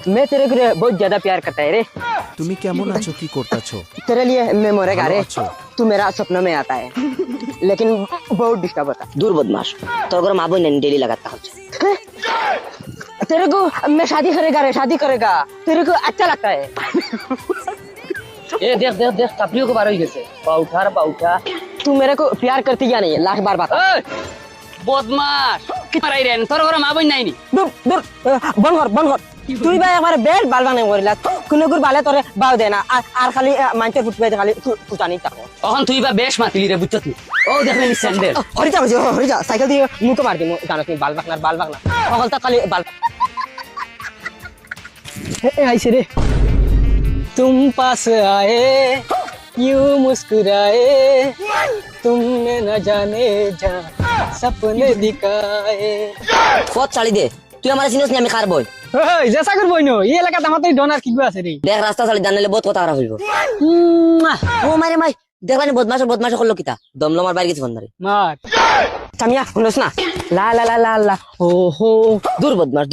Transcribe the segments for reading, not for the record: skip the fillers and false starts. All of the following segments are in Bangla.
मैं तेरे को बहुत ज्यादा प्यार करता है रे। তুমি কেমন আছো, কি করতেছো? तेरे लिए मैं मरेगा रे। ভালো আছো? तू मेरा सपनों में आता है लेकिन बहुत डिस्टर्ब होता दूर बदमाश তোর ঘরে মা বোন ডেলি লাগাতে হচ্ছে है। तेरे को मैं शादी करेगा रे, शादी करेगा। तेरे को अच्छा लगता है। এ দেখ দেখ দেখ কাপড়িও কো বার হই গেছে পাউঠা রে পাউঠা तू मेरे को प्यार करती या नहीं, लाख बार बता। বদমাশ কি মারাই রেন তোর ঘরে মা বোন নাইনি दूर दूर बंद कर। তুই ভাই আমার বেল বাল বানাই করিলা কোনে গুর বালে তোরে বাও দেনা আর খালি মানতে ফুটবে খালি ফুটানি থাকো। তখন তুই বা বেশ মাতিলি রে বুঝছত ও দেখলি স্যান্ডেল হরি যা সাইকেল দিয়ে মুখে মার দিমু জানো তুমি বাল বাগনা সকলটা খালি বাল এ আইছে রে। तुम पास आए यूं मुस्कुराए तुमने न जाने जा सपने दिखाए। পথ ছাড়ি দে তুই আমার চিনিস নি আমি কার বই ওই জেসা করব ইনো এই এলাকাতে আমার তো ডনার কিগু আছে রে। দেখ রাস্তা ছাড়ি জানলে বহুত কথা খারাপ হইব ও মারে মাই দেখলানি বদমাশ করলো কিতা দমলো মার বাইরে গেছে ফোন মারি মার সামিয়া শুনছ না লা লা লা লা লা ও হো দূর বদমাশ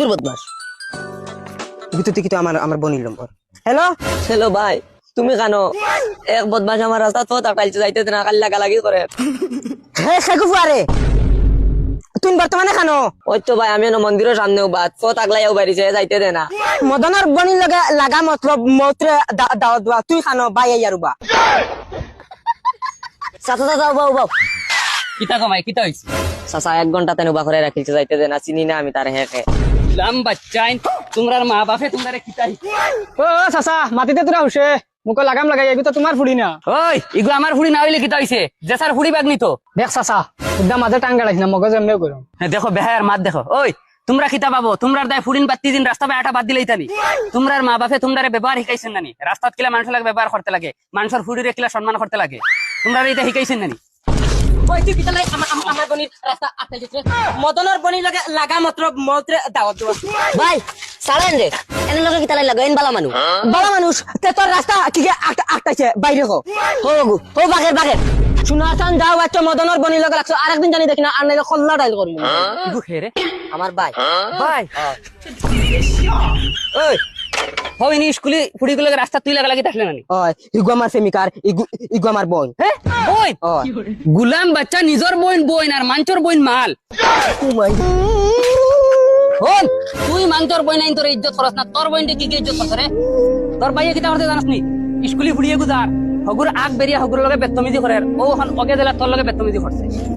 কিন্তু আমার বনির নম্বর। হ্যালো হ্যালো ভাই তুমি কেন এক বদমাশ আমার রাস্তা তো তাকাইছে যাইতে না কাল লাগালাগি করে হে শেখু ফুয়ারে তুই বর্তমানে খানো ওই তো ভাই আমি মন্দিরের সামনেও বাদ পথ আগলাইও বাড়িছে যাইতে দে না মদনের বনির লগে লাগা মতলব মৌত্রে দাওয়াত দেওয়া তুই খানো বাই ইয়ারুবা চাচা বাউ কিতা কমাই কিতা হইছে চাচা 1 ঘন্টা তেন উবা করে রাখিছে যাইতে দে না চিনি না আমি তার হেকে লাম বাচ্চাইন তোমরার মা বাপে তোমরারে কিতাই ও চাচা মাটিতে তোরা উঠে মুখে লাগাম লাগাই এগুলো তো তোমার ফুড়ি না। ওই ইগো আমার ফুড়ি না হইলে কিতা হইছে জেসার ফুড়ি বাগনি তো দেখ চাচা একদম মাঝে টাঙ্গা লাগছে না মগজ এমনিও করো। দেখো বেহায়ার মাত দেখো ওই তোমরা কিতা পাবো তোমরার দায় ফুড়িন পাত্তি দিন রাস্তা পে আটা বাদ দিলেই তানি তোমরার মা বাপে তোমরারে ব্যবহার শিখাইছেন নানি রাস্তাত কিলা মানুষ লাগে ব্যবহার করতে লাগে মানুষের ফুড়িরে কিলা সম্মান করতে লাগে তোমরা এটা শিখাইছেন নানি ওই তুই কিতা লাই আমার বনির রাস্তা আটকে দিছে মদনের বনির লগে লাগা মতলব মৌত্রে দাওয়াত দেওয়া। ভাই সালেন রে এনে লগে কিতা লাই লাগেন বালা মানুষ বড় মানুষ তে তোর রাস্তা কি আটকাইছে বাইরে হো ও বাগের শুনাতান যাও আচ্ছা মদনের বনির লগে লাগছো আরেকদিন জানি দেখি না আর নাইলে খল্লা ডাইল করবো ইগু খেরে আমার ভাই ওই হইনি স্কুলে ফুড়িগুলো রাস্তা তুই লাগি থাকলে নানি ওই ইগু আমার প্রেমিকার ইগু আমার বোন। হ্যাঁ ওই গুলাম বাচ্চা নিজর বইন আর মাঞ্চর বইন মাল হন তুই মাঞ্চর বইন আইন তোর ইজ্জত করস না তোর বইনটা কি ইজ্জত করছ রে তোর ভাইয়া কিতা করতে জানাস নি স্কুলে ফুড়িয়ে গুজার হগুর আগ বেরিয়া হগুর লগে বেতমিজি করে ও হন অগে দিলা তোর লগে বেতমিজি করছে।